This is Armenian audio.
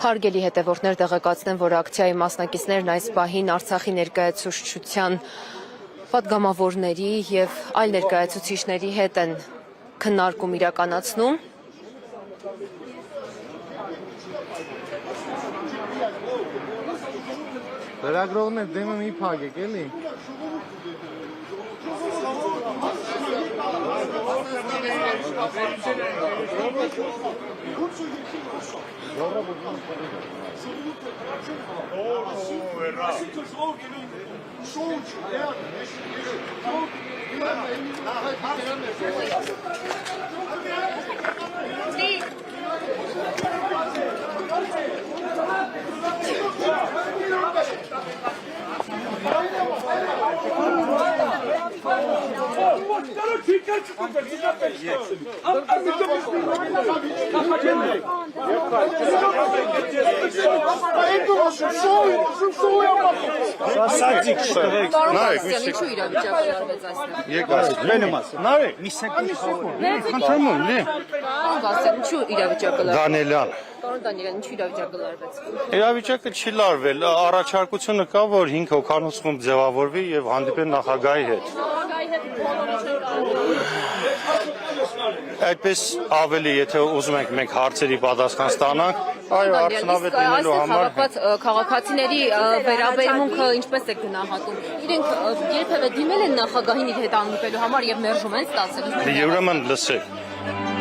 Հարգելի հետևորդներ, տեղեկացնեմ, որ ակցիայի մասնակիցներն այս պահին Արցախի ներկայացուցչության պատգամավորների և այլ ներկայացուցիչների հետ են քննարկում իրականացնում։ Լրագրողներ դեմը մի փակեք, էլի։ Իրավիճակը չի լարվել, առաջարկությունը կա, որ 5 հոգանոց խումբ ձևավորվի եւ հանդիպեն նախագահի հետ։ Այդպես ավելի, եթե ուզում ենք մենք հարցերի պատասխան ստանանք, այո, արդյունավետ լինելու համար Քաղաքացիների վերաբերմունքը ինչպես է գնահատում։ Իրենք երբևէ դիմել են նախագահին իր հետ հանդիպելու համար եւ մերժում են ստացել։ Ուրեմն լսեք։